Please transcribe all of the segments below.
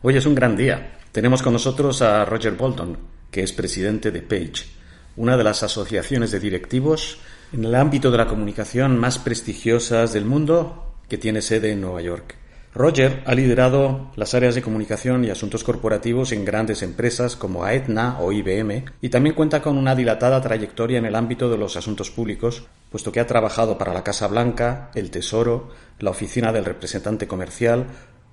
Hoy es un gran día. Tenemos con nosotros a Roger Bolton, que es presidente de Page, una de las asociaciones de directivos en el ámbito de la comunicación más prestigiosas del mundo, que tiene sede en Nueva York. Roger ha liderado las áreas de comunicación y asuntos corporativos en grandes empresas como Aetna o IBM y también cuenta con una dilatada trayectoria en el ámbito de los asuntos públicos, puesto que ha trabajado para la Casa Blanca, el Tesoro, la Oficina del Representante Comercial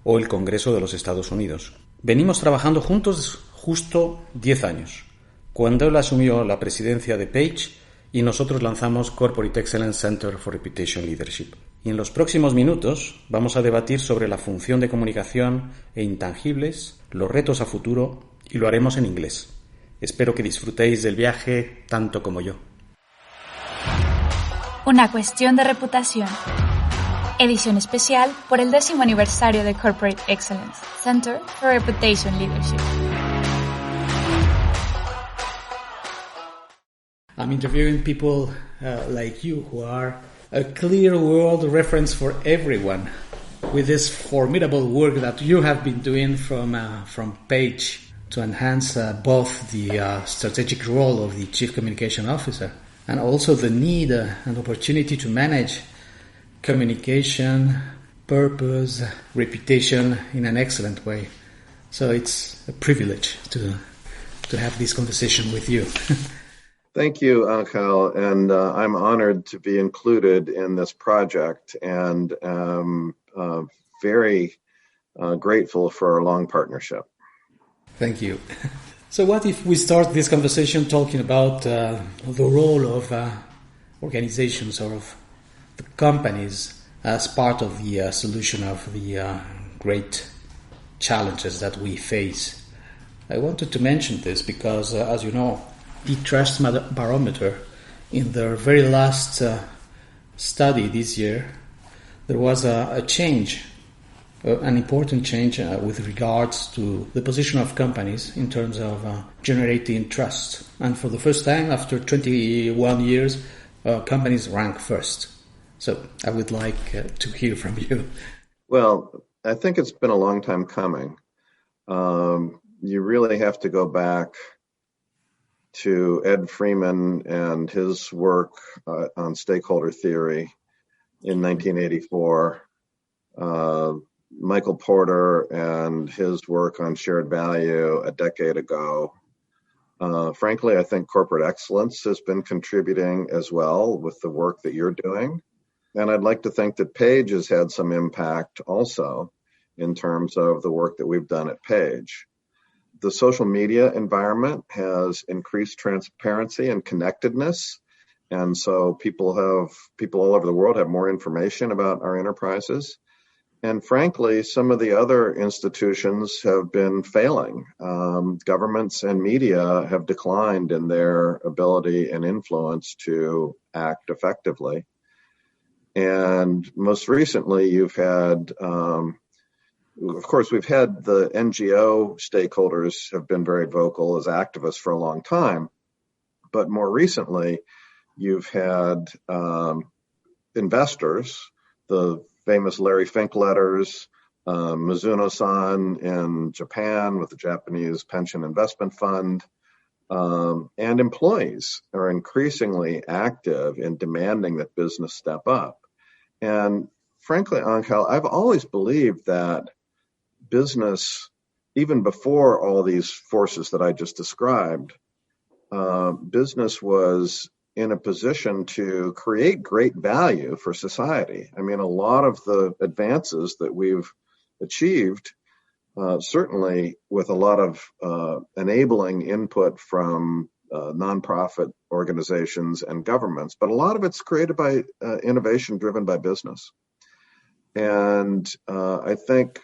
o el Congreso de los Estados Unidos. Venimos trabajando juntos justo 10 años, cuando él asumió la presidencia de Page y nosotros lanzamos Corporate Excellence Center for Reputation Leadership. Y en los próximos minutos vamos a debatir sobre la función de comunicación e intangibles, los retos a futuro, y lo haremos en inglés. Espero que disfrutéis del viaje tanto como yo. Una cuestión de reputación. Edición especial por el 10º aniversario de Corporate Excellence Center for Reputation Leadership. I'm interviewing people like you who are a clear world reference for everyone with this formidable work that you have been doing from Page to enhance both the strategic role of the Chief Communication Officer and also the need and opportunity to manage communication, purpose, reputation in an excellent way. So it's a privilege to have this conversation with you. Thank you, Angel, and I'm honored to be included in this project and very grateful for our long partnership. Thank you. So what if we start this conversation talking about the role of organizations or of the companies as part of the solution of the great challenges that we face? I wanted to mention this because, as you know, the Trust Barometer, in their very last study this year, there was a change, an important change with regards to the position of companies in terms of generating trust. And for the first time, after 21 years, companies rank first. So I would like to hear from you. Well, I think it's been a long time coming. You really have to go back to Ed Freeman and his work on stakeholder theory in 1984, Michael Porter and his work on shared value a decade ago. Frankly, I think corporate excellence has been contributing as well with the work that you're doing. And I'd like to think that Page has had some impact also in terms of the work that we've done at Page. The social media environment has increased transparency and connectedness. And so people all over the world have more information about our enterprises. And frankly, some of the other institutions have been failing. Governments and media have declined in their ability and influence to act effectively. And most recently, you've had of course, we've had the NGO stakeholders have been very vocal as activists for a long time. But more recently, you've had investors, the famous Larry Fink letters, Mizuno-san in Japan with the Japanese Pension Investment Fund, and employees are increasingly active in demanding that business step up. And frankly, Angel, I've always believed that business, even before all these forces that I just described, business was in a position to create great value for society. I mean, a lot of the advances that we've achieved, certainly with a lot of enabling input from nonprofit organizations and governments, but a lot of it's created by innovation driven by business. And I think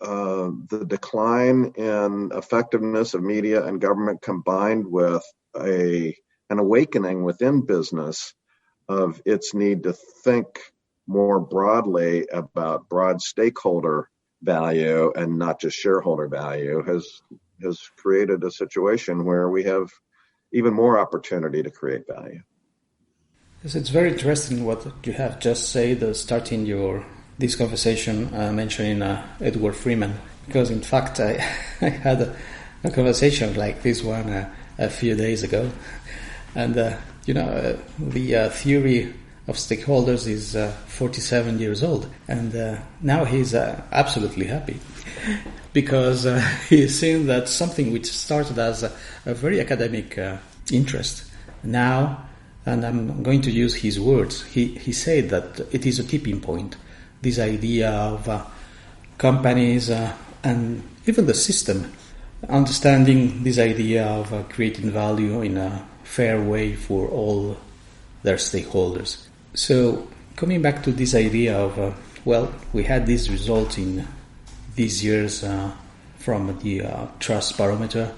the decline in effectiveness of media and government combined with an awakening within business of its need to think more broadly about broad stakeholder value and not just shareholder value has created a situation where we have even more opportunity to create value. Yes, it's very interesting what you have just said, starting this conversation mentioning Edward Freeman, because in fact I had a conversation like this one a few days ago, and the theory of stakeholders is 47 years old, and now he's absolutely happy because he's seeing that something which started as a very academic interest now, and I'm going to use his words, he said that it is a tipping point, this idea of companies and even the system understanding this idea of creating value in a fair way for all their stakeholders. So coming back to this idea of, we had these results in these years from the trust barometer.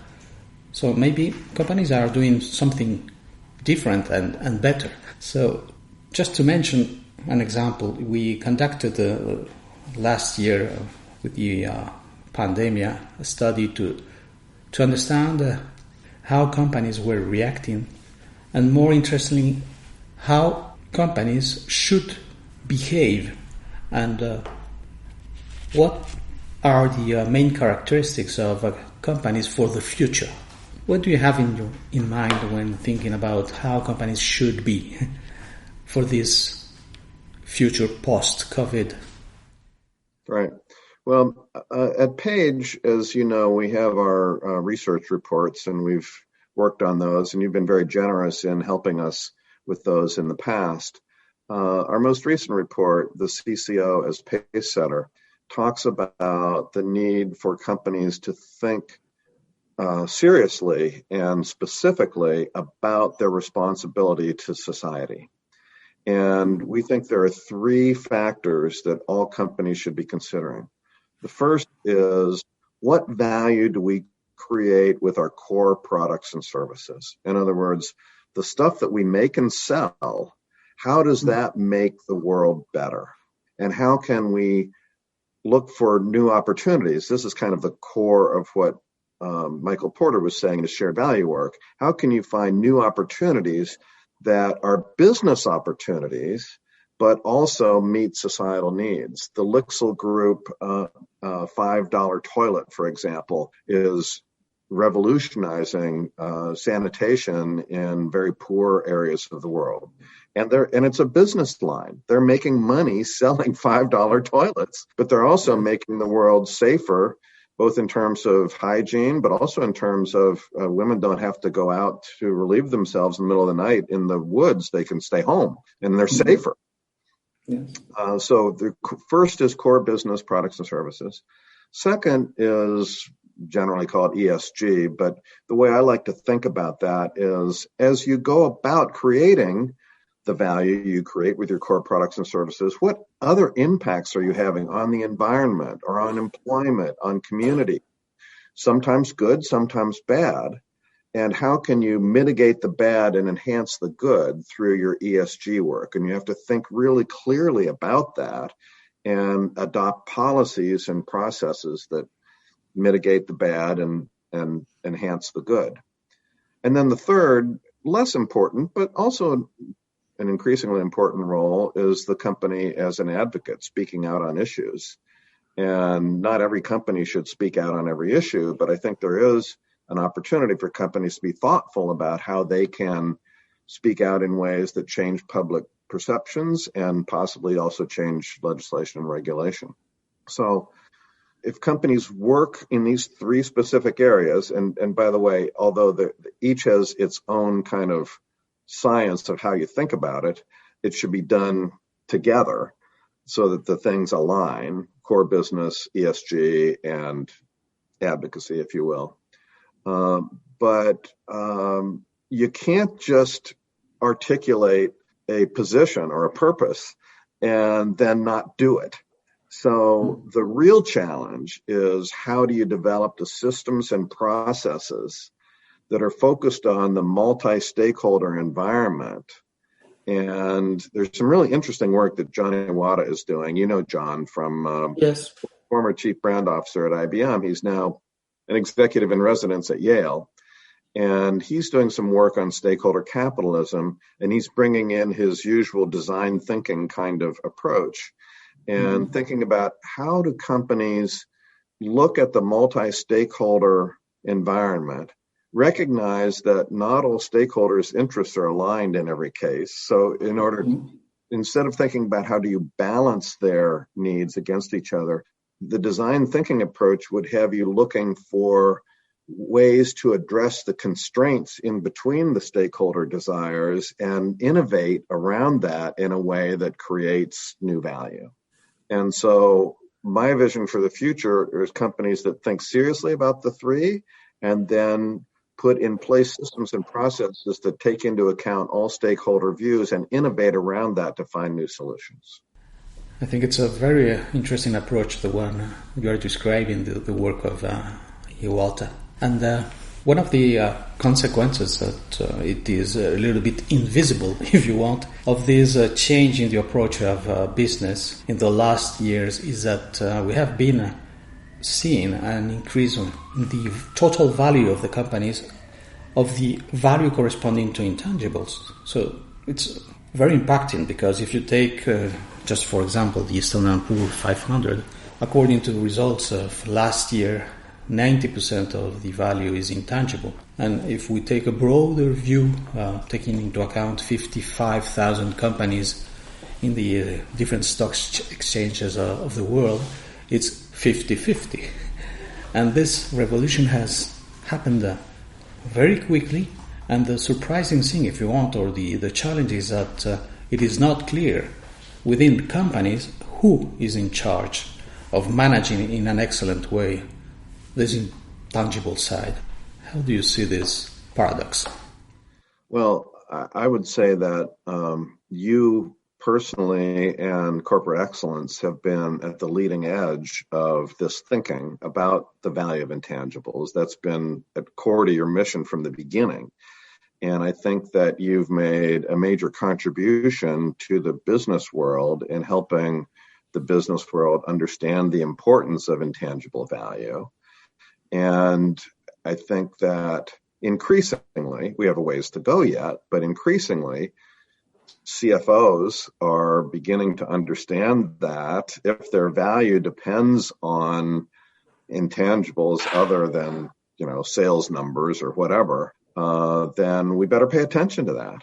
So maybe companies are doing something different and better. So just to mention an example, we conducted last year with the pandemic a study to understand how companies were reacting, and more interestingly, how companies should behave, and what are the main characteristics of companies for the future. What do you have in mind when thinking about how companies should be for this future post-COVID? Right. Well, at Page, as you know, we have our research reports, and we've worked on those, and you've been very generous in helping us with those in the past. Our most recent report, the CCO as Pace Setter, talks about the need for companies to think seriously and specifically about their responsibility to society. And we think there are three factors that all companies should be considering. The first is, what value do we create with our core products and services? In other words, the stuff that we make and sell, how does that make the world better? And how can we look for new opportunities? This is kind of the core of what Michael Porter was saying in his shared value work. How can you find new opportunities that are business opportunities, but also meet societal needs? The Lixil Group $5 toilet, for example, is revolutionizing sanitation in very poor areas of the world. And it's a business line. They're making money selling $5 toilets, but they're also making the world safer, both in terms of hygiene, but also in terms of women don't have to go out to relieve themselves in the middle of the night in the woods. They can stay home and they're safer. Yes. So the first is core business products and services. Second is generally called ESG, but the way I like to think about that is, as you go about creating the value you create with your core products and services, what other impacts are you having on the environment or on employment, on community? Sometimes good, sometimes bad. And how can you mitigate the bad and enhance the good through your ESG work? And you have to think really clearly about that and adopt policies and processes that mitigate the bad and enhance the good. And then the third, less important, but also an increasingly important role, is the company as an advocate, speaking out on issues. And not every company should speak out on every issue, but I think there is an opportunity for companies to be thoughtful about how they can speak out in ways that change public perceptions and possibly also change legislation and regulation. So if companies work in these three specific areas, and by the way, although each has its own kind of science of how you think about it, it should be done together so that the things align: core business, ESG, and advocacy, if you will. But you can't just articulate a position or a purpose and then not do it. So the real challenge is, how do you develop the systems and processes that are focused on the multi-stakeholder environment? And there's some really interesting work that John Iwata is doing. You know John from yes, former chief brand officer at IBM. He's now an executive in residence at Yale. And he's doing some work on stakeholder capitalism, and he's bringing in his usual design thinking kind of approach and thinking about, how do companies look at the multi-stakeholder environment, recognize that not all stakeholders' interests are aligned in every case. So instead of thinking about how do you balance their needs against each other, the design thinking approach would have you looking for ways to address the constraints in between the stakeholder desires and innovate around that in a way that creates new value. And so my vision for the future is companies that think seriously about the three and then put in place systems and processes that take into account all stakeholder views and innovate around that to find new solutions. I think it's a very interesting approach, the one you are describing, the work of Walter. And one of the consequences that it is a little bit invisible, if you want, of this change in the approach of business in the last years is that we have been seeing an increase in the total value of the companies, of the value corresponding to intangibles. So it's very impacting because if you take, just for example, the Standard & Poor's 500, according to the results of last year, 90% of the value is intangible. And if we take a broader view, taking into account 55,000 companies in the different stock exchanges of the world, it's 50-50. And this revolution has happened very quickly. And the surprising thing, if you want, or the challenge is that it is not clear within companies who is in charge of managing in an excellent way this intangible side. How do you see this paradox? Well, I would say that you personally and corporate excellence have been at the leading edge of this thinking about the value of intangibles. That's been at core to your mission from the beginning. And I think that you've made a major contribution to the business world in helping the business world understand the importance of intangible value. And I think that increasingly, we have a ways to go yet, but increasingly, CFOs are beginning to understand that if their value depends on intangibles other than, sales numbers or whatever, then we better pay attention to that.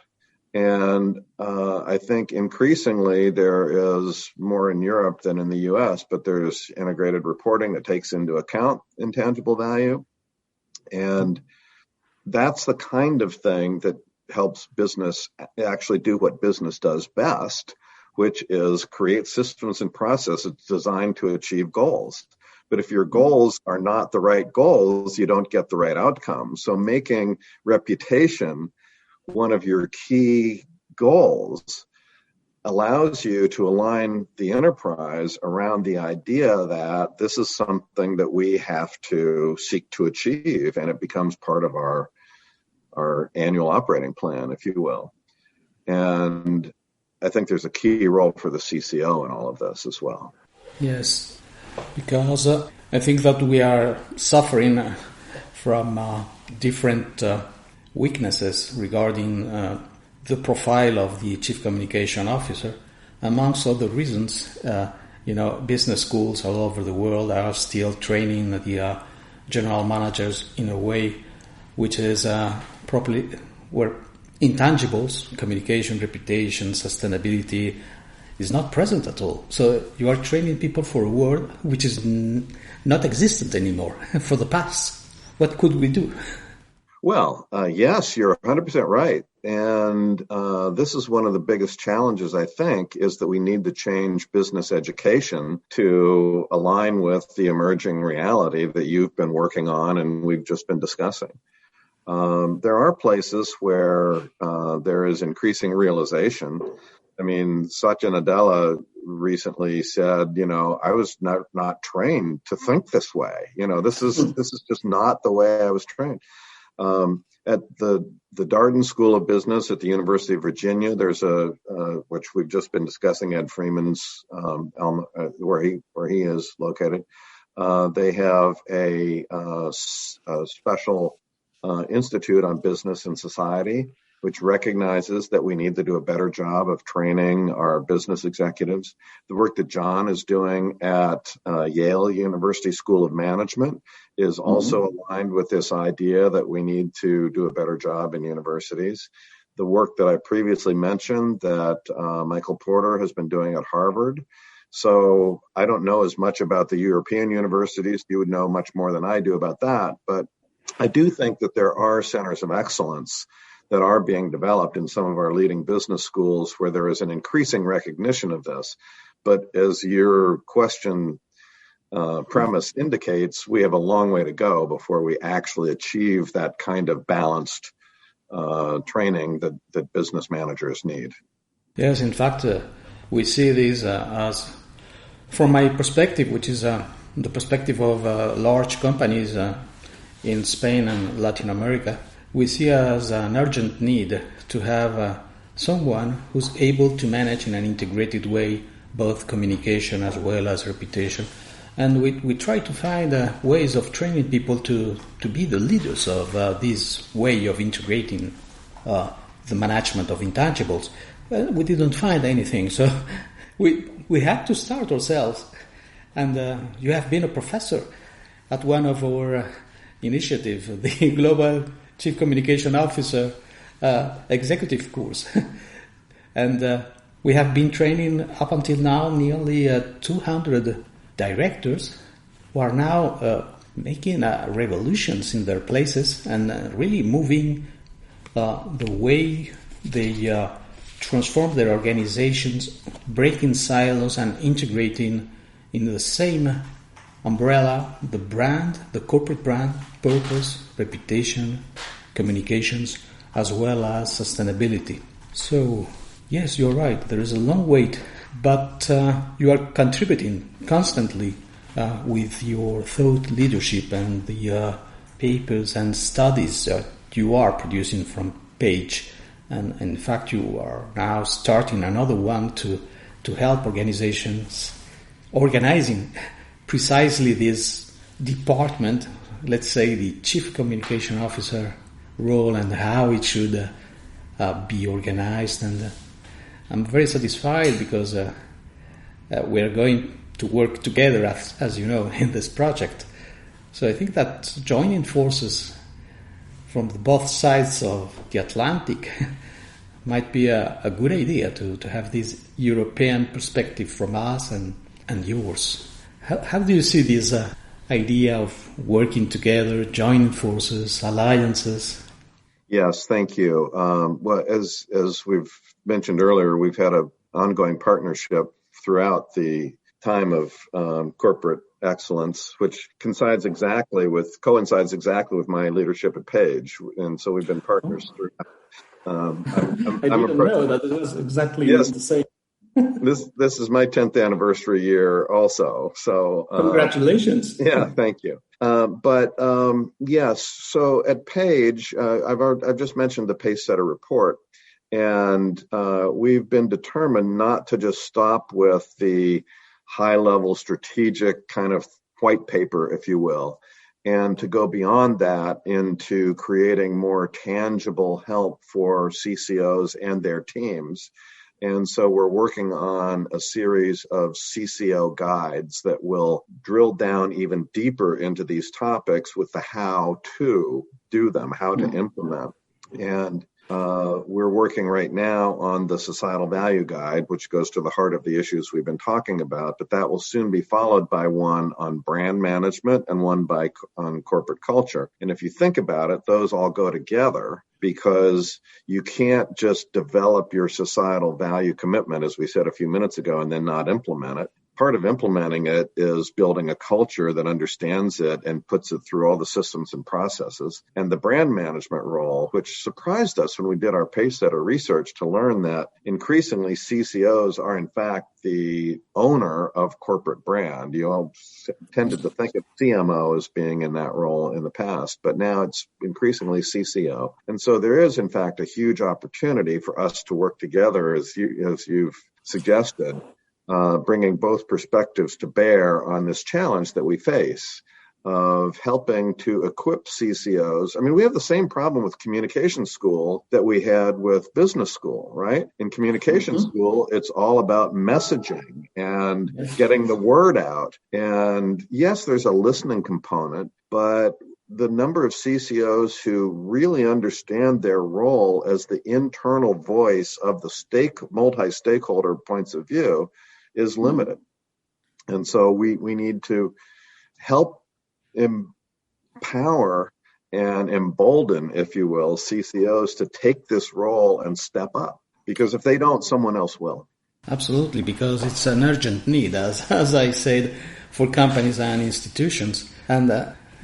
And I think increasingly there is more in Europe than in the US, but there's integrated reporting that takes into account intangible value. And that's the kind of thing that helps business actually do what business does best, which is create systems and processes designed to achieve goals. But if your goals are not the right goals, you don't get the right outcomes. So making reputation one of your key goals allows you to align the enterprise around the idea that this is something that we have to seek to achieve, and it becomes part of our annual operating plan, if you will. And I think there's a key role for the CCO in all of this as well. Yes, because I think that we are suffering from different weaknesses regarding the profile of the chief communication officer. Amongst other reasons, business schools all over the world are still training the general managers in a way which is properly where intangibles, communication, reputation, sustainability is not present at all. So you are training people for a world which is not existent anymore for the past. What could we do? Well, yes, you're 100% right. And this is one of the biggest challenges, I think, is that we need to change business education to align with the emerging reality that you've been working on and we've just been discussing. There are places where there is increasing realization. I mean, Satya Nadella recently said, I was not trained to think this way. This is just not the way I was trained. At the Darden School of Business at the University of Virginia, there's which we've just been discussing, Ed Freeman's, where he is located. They have a special institute on business and society. which recognizes that we need to do a better job of training our business executives. The work that John is doing at Yale University School of Management is also aligned with this idea that we need to do a better job in universities. The work that I previously mentioned that Michael Porter has been doing at Harvard. So I don't know as much about the European universities. You would know much more than I do about that. But I do think that there are centers of excellence that are being developed in some of our leading business schools where there is an increasing recognition of this. But as your question premise indicates, we have a long way to go before we actually achieve that kind of balanced training that business managers need. Yes, in fact, we see this as, from my perspective, which is the perspective of large companies in Spain and Latin America, we see as an urgent need to have someone who's able to manage in an integrated way both communication as well as reputation. And we try to find ways of training people to be the leaders of this way of integrating the management of intangibles. Well, we didn't find anything, so we had to start ourselves. And you have been a professor at one of our initiatives, the Global Chief Communication Officer Executive Course. And we have been training up until now nearly 200 directors who are now making revolutions in their places and really moving the way they transform their organizations, breaking silos and integrating in the same umbrella the brand, the corporate brand, purpose, reputation, communications, as well as sustainability. So, yes, you're right, there is a long wait, but you are contributing constantly with your thought leadership and the papers and studies that you are producing from Page. And in fact, you are now starting another one to help organizations organizing precisely this department, let's say the Chief Communication Officer role and how it should be organized. And I'm very satisfied because we're going to work together, as you know, in this project. So I think that joining forces from both sides of the Atlantic might be a good idea to have this European perspective from us and yours. How do you see this idea of working together, joining forces, alliances? Yes, thank you. Well, as we've mentioned earlier, we've had an ongoing partnership throughout the time of corporate excellence, which coincides exactly with my leadership at Page, and so we've been partners throughout. I didn't know that it was exactly the same. This is my 10th anniversary year also. So congratulations. Yeah, thank you. Yes, so at Page, I've just mentioned the Pacesetter report, and we've been determined not to just stop with the high-level strategic kind of white paper, if you will, and to go beyond that into creating more tangible help for CCOs and their teams. And so we're working on a series of CCO guides that will drill down even deeper into these topics with the how to do them, how to implement. And we're working right now on the societal value guide, which goes to the heart of the issues we've been talking about, but that will soon be followed by one on brand management and one on corporate culture. And if you think about it, those all go together, because you can't just develop your societal value commitment, as we said a few minutes ago, and then not implement it. Part of implementing it is building a culture that understands it and puts it through all the systems and processes. And the brand management role, which surprised us when we did our Pacesetter research to learn that increasingly CCOs are in fact the owner of corporate brand. You all tended to think of CMO as being in that role in the past, but now it's increasingly CCO. And so there is in fact a huge opportunity for us to work together, as you've suggested, bringing both perspectives to bear on this challenge that we face. of helping to equip CCOs. I mean, we have the same problem with communication school that we had with business school, right? In communication school, it's all about messaging and getting the word out. And yes, there's a listening component, but the number of CCOs who really understand their role as the internal voice of the multi-stakeholder points of view is limited. And so we need to help empower and embolden, if you will, CCOs to take this role and step up. Because if they don't, someone else will. Absolutely, because it's an urgent need, as I said, for companies and institutions. And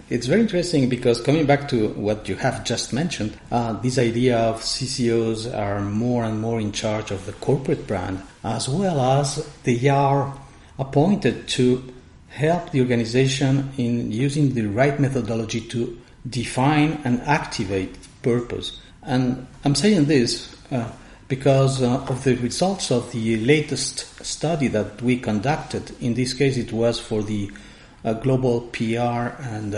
it's very interesting because coming back to what you have just mentioned, this idea of CCOs are more and more in charge of the corporate brand, as well as they are appointed to help the organization in using the right methodology to define and activate purpose. And I'm saying this because of the results of the latest study that we conducted. In this case, it was for the Global PR and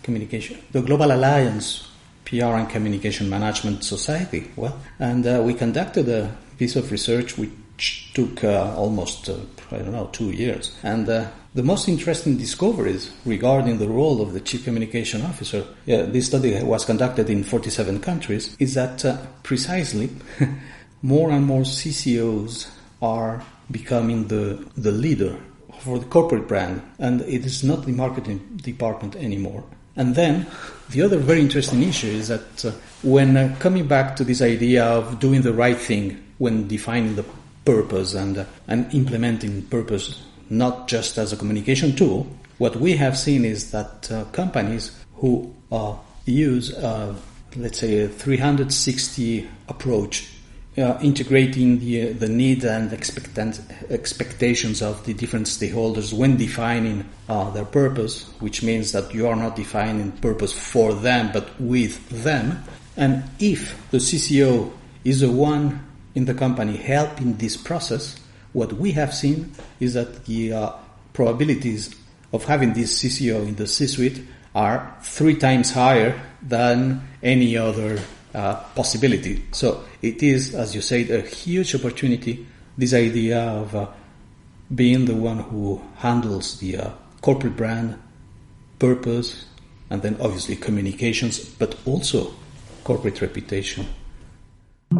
Communication, the Global Alliance PR and Communication Management Society. We conducted a piece of research which took almost 2 years. And the most interesting discoveries regarding the role of the Chief Communication Officer, this study was conducted in 47 countries, is that precisely more and more CCOs are becoming the leader for the corporate brand, and it is not the marketing department anymore. And then the other very interesting issue is that when coming back to this idea of doing the right thing when defining the purpose and implementing purpose not just as a communication tool, what we have seen is that companies who use, let's say, a 360 approach, integrating the need and expectations of the different stakeholders when defining their purpose, which means that you are not defining purpose for them, but with them. And if the CCO is the one in the company helping this process, what we have seen is that the probabilities of having this CCO in the C-suite are 3 times higher than any other possibility. So it is, as you said, a huge opportunity, this idea of being the one who handles the corporate brand, purpose, and then obviously communications, but also corporate reputation.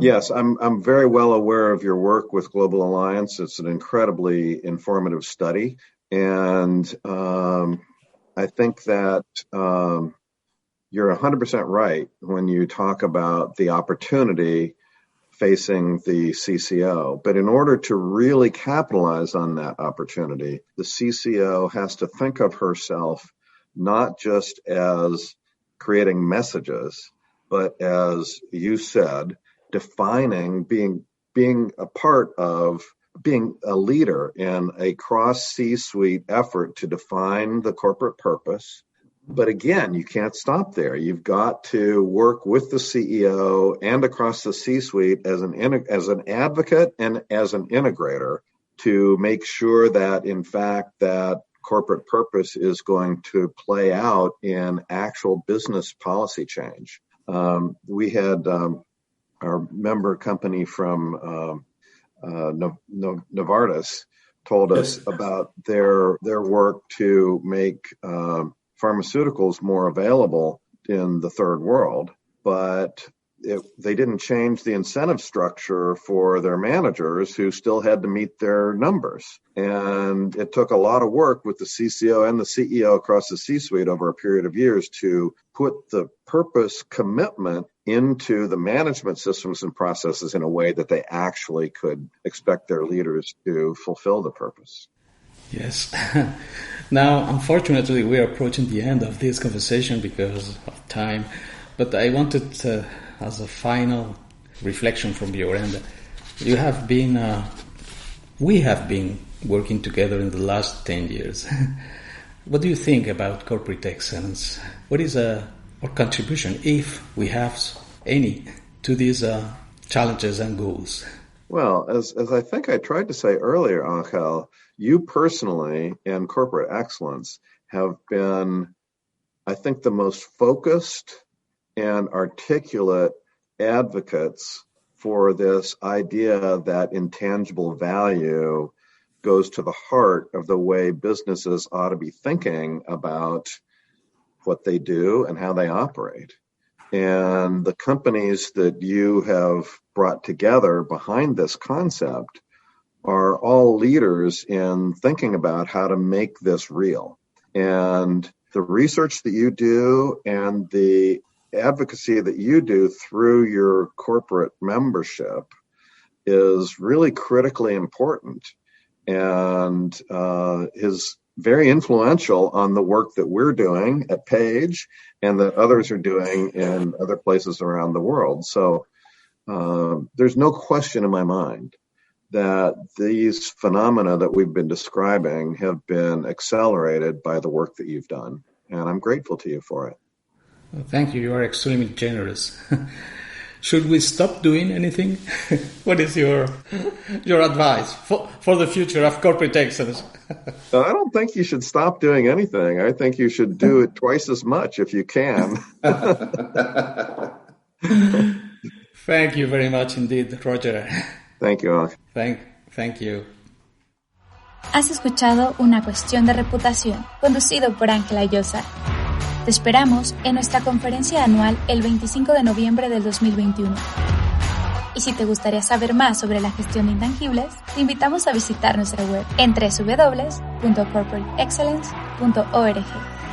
Yes, I'm very well aware of your work with Global Alliance. It's an incredibly informative study. And I think that you're 100% right when you talk about the opportunity facing the CCO. But in order to really capitalize on that opportunity, the CCO has to think of herself not just as creating messages, but as you said, defining, being a part of, being a leader in a cross C-suite effort to define the corporate purpose. But again, you can't stop there. You've got to work with the CEO and across the C-suite as an advocate and as an integrator to make sure that, in fact, that corporate purpose is going to play out in actual business policy change. We had our member company from Novartis told us about their work to make pharmaceuticals more available in the third world, but they didn't change the incentive structure for their managers who still had to meet their numbers. And it took a lot of work with the CCO and the CEO across the C-suite over a period of years to put the purpose commitment into the management systems and processes in a way that they actually could expect their leaders to fulfill the purpose. Yes. Now, unfortunately, we are approaching the end of this conversation because of time. But I wanted to, as a final reflection from your end, we have been working together in the last 10 years. What do you think about corporate excellence? What is our contribution, if we have any, to these challenges and goals? Well, as I think I tried to say earlier, Angel, you personally and corporate excellence have been I think, the most focused and articulate advocates for this idea that intangible value goes to the heart of the way businesses ought to be thinking about what they do and how they operate. And the companies that you have brought together behind this concept are all leaders in thinking about how to make this real. And the research that you do and the advocacy that you do through your corporate membership is really critically important and is very influential on the work that we're doing at Page and that others are doing in other places around the world. So there's no question in my mind that these phenomena that we've been describing have been accelerated by the work that you've done. And I'm grateful to you for it. Well, thank you. You are extremely generous. Should we stop doing anything? What is your advice for the future of corporate excellence? I don't think you should stop doing anything. I think you should do it twice as much if you can. Thank you very much indeed, Roger. Thank you. Thank you. Has escuchado Una cuestión de reputación, conducido por Ángela Llosa. Te esperamos en nuestra conferencia anual el 25 de noviembre del 2021. Y si te gustaría saber más sobre la gestión de intangibles, te invitamos a visitar nuestra web en www.corporateexcellence.org.